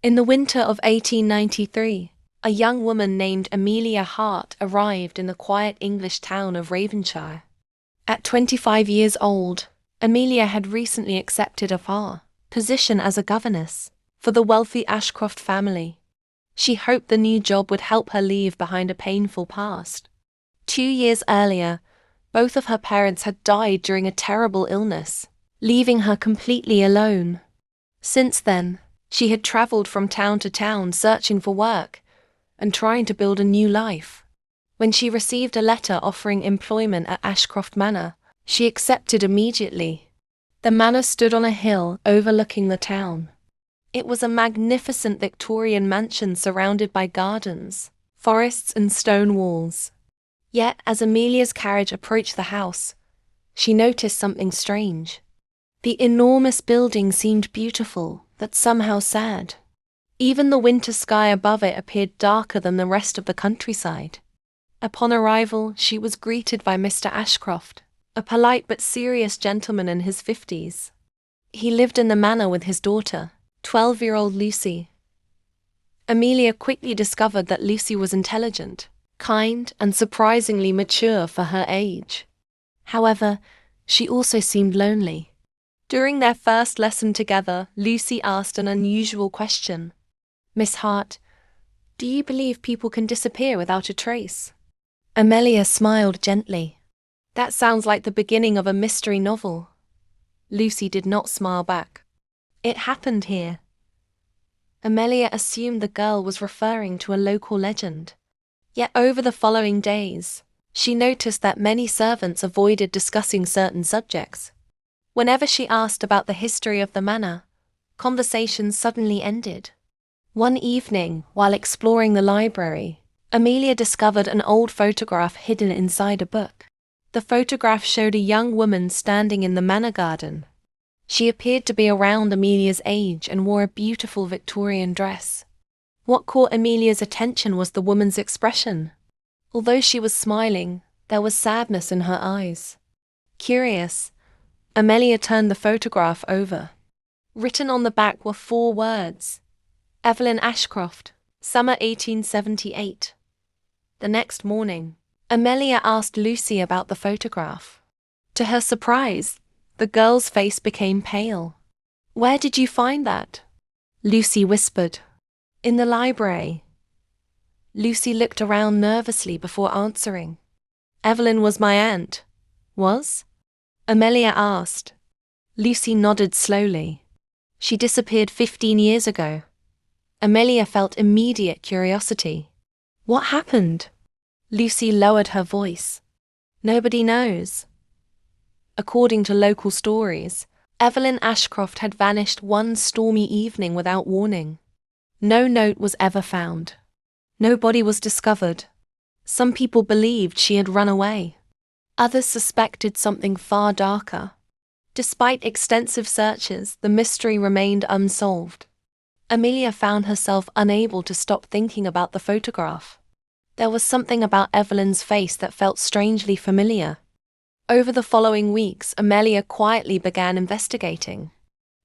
In the winter of 1893, a young woman named Amelia Hart arrived in the quiet English town of Ravenshire. At 25 years old, Amelia had recently accepted a position as a governess for the wealthy Ashcroft family. She hoped the new job would help her leave behind a painful past. 2 years earlier, both of her parents had died during a terrible illness, leaving her completely alone. Since then, she had traveled from town to town searching for work and trying to build a new life. When she received a letter offering employment at Ashcroft Manor, she accepted immediately. The manor stood on a hill overlooking the town. It was a magnificent Victorian mansion surrounded by gardens, forests and stone walls. Yet, as Amelia's carriage approached the house, she noticed something strange. The enormous building seemed beautiful, but somehow sad. Even the winter sky above it appeared darker than the rest of the countryside. Upon arrival, she was greeted by Mr. Ashcroft, a polite but serious gentleman in his 50s. He lived in the manor with his daughter, 12-year-old Lucy. Amelia quickly discovered that Lucy was intelligent, kind, and surprisingly mature for her age. However, she also seemed lonely. During their first lesson together, Lucy asked an unusual question. "Miss Hart, do you believe people can disappear without a trace?" Amelia smiled gently. "That sounds like the beginning of a mystery novel." Lucy did not smile back. "It happened here." Amelia assumed the girl was referring to a local legend. Yet over the following days, she noticed that many servants avoided discussing certain subjects. Whenever she asked about the history of the manor, conversations suddenly ended. One evening, while exploring the library, Amelia discovered an old photograph hidden inside a book. The photograph showed a young woman standing in the manor garden. She appeared to be around Amelia's age and wore a beautiful Victorian dress. What caught Amelia's attention was the woman's expression. Although she was smiling, there was sadness in her eyes. Curious, Amelia turned the photograph over. Written on the back were 4 words: Evelyn Ashcroft, summer 1878. The next morning, Amelia asked Lucy about the photograph. To her surprise, the girl's face became pale. "Where did you find that?" Lucy whispered. "In the library." Lucy looked around nervously before answering. "Evelyn was my aunt." "Was?" Amelia asked. Lucy nodded slowly. "She disappeared 15 years ago." Amelia felt immediate curiosity. "What happened?" Lucy lowered her voice. "Nobody knows." According to local stories, Evelyn Ashcroft had vanished one stormy evening without warning. No note was ever found. No body was discovered. Some people believed she had run away. Others suspected something far darker. Despite extensive searches, the mystery remained unsolved. Amelia found herself unable to stop thinking about the photograph. There was something about Evelyn's face that felt strangely familiar. Over the following weeks, Amelia quietly began investigating.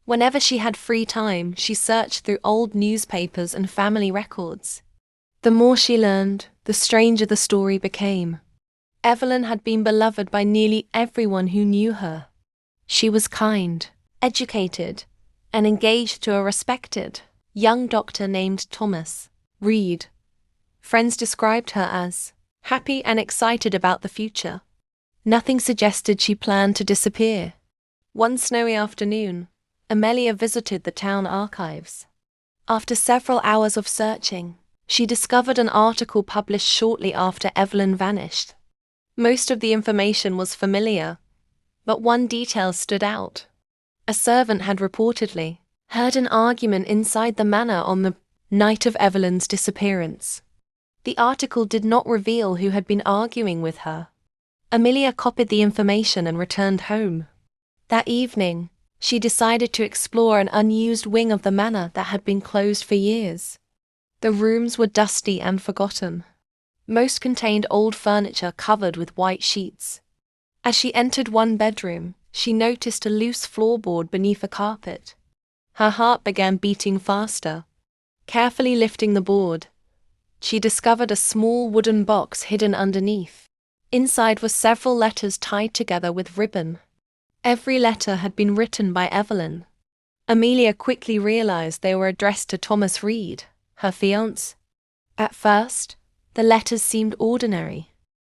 Whenever she had free time, she searched through old newspapers and family records. The more she learned, the stranger the story became. Evelyn had been beloved by nearly everyone who knew her. She was kind, educated, and engaged to a respected young doctor named Thomas Reed. Friends described her as happy and excited about the future. Nothing suggested she planned to disappear. One snowy afternoon, Amelia visited the town archives. After several hours of searching, she discovered an article published shortly after Evelyn vanished. Most of the information was familiar, but one detail stood out. A servant had reportedly heard an argument inside the manor on the night of Evelyn's disappearance. The article did not reveal who had been arguing with her. Amelia copied the information and returned home. That evening, she decided to explore an unused wing of the manor that had been closed for years. The rooms were dusty and forgotten. Most contained old furniture covered with white sheets. As she entered one bedroom, she noticed a loose floorboard beneath a carpet. Her heart began beating faster. Carefully lifting the board, she discovered a small wooden box hidden underneath. Inside were several letters tied together with ribbon. Every letter had been written by Evelyn. Amelia quickly realized they were addressed to Thomas Reed, her fiancé. At first, the letters seemed ordinary.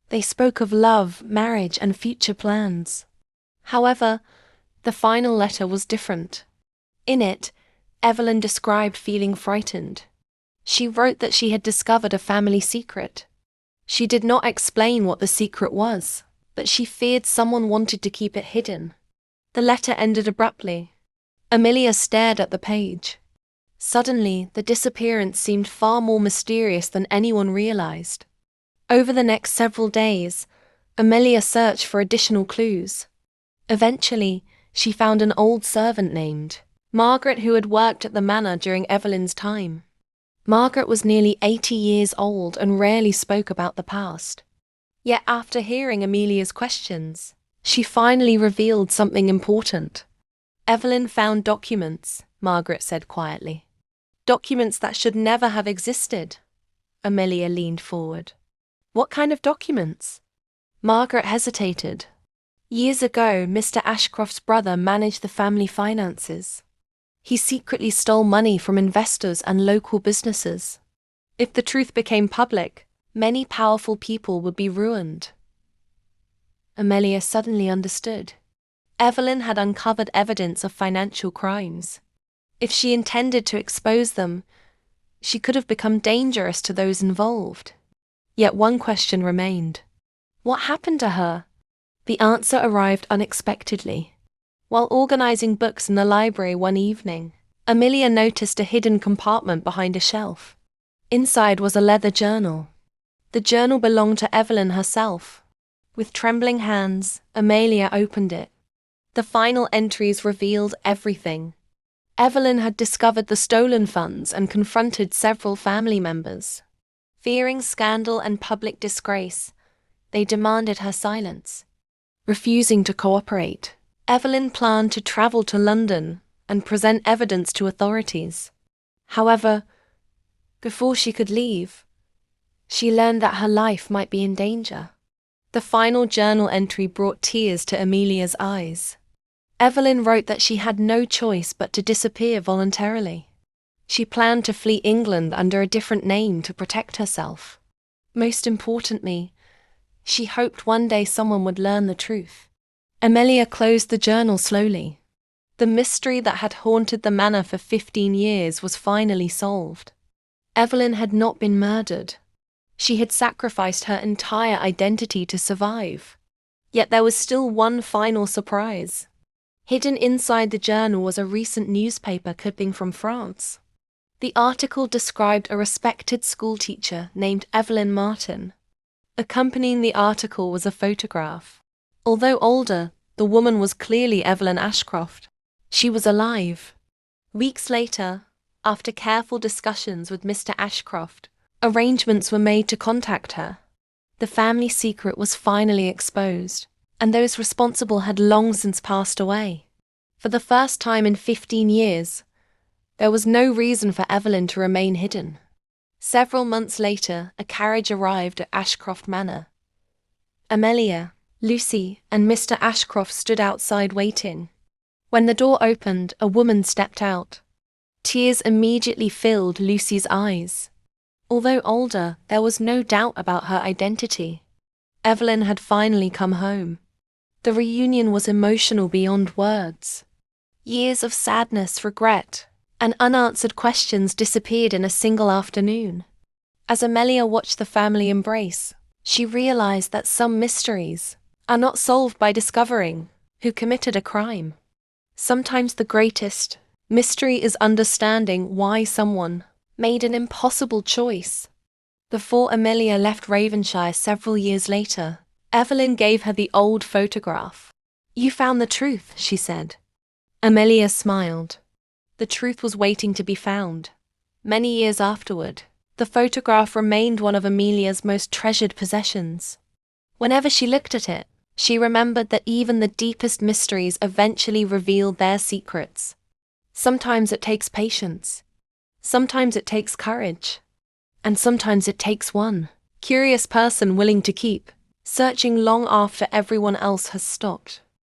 They spoke of love, marriage, and future plans. However, the final letter was different. In it, Evelyn described feeling frightened. She wrote that she had discovered a family secret. She did not explain what the secret was, but she feared someone wanted to keep it hidden. The letter ended abruptly. Amelia stared at the page. Suddenly, the disappearance seemed far more mysterious than anyone realized. Over the next several days, Amelia searched for additional clues. Eventually, she found an old servant named Margaret who had worked at the manor during Evelyn's time. Margaret was nearly 80 years old and rarely spoke about the past. Yet after hearing Amelia's questions, she finally revealed something important. Evelyn found documents, Margaret said quietly. Documents that should never have existed. Amelia leaned forward. What kind of documents? Margaret hesitated. Years ago, Mr. Ashcroft's brother managed the family finances. He secretly stole money from investors and local businesses. If the truth became public, many powerful people would be ruined. Amelia suddenly understood. Evelyn had uncovered evidence of financial crimes. If she intended to expose them, she could have become dangerous to those involved. Yet one question remained. What happened to her? The answer arrived unexpectedly. While organizing books in the library one evening, Amelia noticed a hidden compartment behind a shelf. Inside was a leather journal. The journal belonged to Evelyn herself. With trembling hands, Amelia opened it. The final entries revealed everything. Evelyn had discovered the stolen funds and confronted several family members. Fearing scandal and public disgrace, they demanded her silence. Refusing to cooperate, Evelyn planned to travel to London and present evidence to authorities. However, before she could leave, she learned that her life might be in danger. The final journal entry brought tears to Amelia's eyes. Evelyn wrote that she had no choice but to disappear voluntarily. She planned to flee England under a different name to protect herself. Most importantly, she hoped one day someone would learn the truth. Amelia closed the journal slowly. The mystery that had haunted the manor for 15 years was finally solved. Evelyn had not been murdered. She had sacrificed her entire identity to survive. Yet there was still one final surprise. Hidden inside the journal was a recent newspaper clipping from France. The article described a respected schoolteacher named Evelyn Martin. Accompanying the article was a photograph. Although older, the woman was clearly Evelyn Ashcroft. She was alive. Weeks later, after careful discussions with Mr. Ashcroft, arrangements were made to contact her. The family secret was finally exposed, and those responsible had long since passed away. For the first time in 15 years, there was no reason for Evelyn to remain hidden. Several months later, a carriage arrived at Ashcroft Manor. Amelia, Lucy, and Mr. Ashcroft stood outside waiting. When the door opened, a woman stepped out. Tears immediately filled Lucy's eyes. Although older, there was no doubt about her identity. Evelyn had finally come home. The reunion was emotional beyond words. Years of sadness, regret, and unanswered questions disappeared in a single afternoon. As Amelia watched the family embrace, she realized that some mysteries are not solved by discovering who committed a crime. Sometimes the greatest mystery is understanding why someone made an impossible choice. Before Amelia left Ravenshire several years later, Evelyn gave her the old photograph. "You found the truth," she said. Amelia smiled. The truth was waiting to be found. Many years afterward, the photograph remained one of Amelia's most treasured possessions. Whenever she looked at it, she remembered that even the deepest mysteries eventually revealed their secrets. Sometimes it takes patience. Sometimes it takes courage. And sometimes it takes one curious person willing to keep searching long after everyone else has stopped.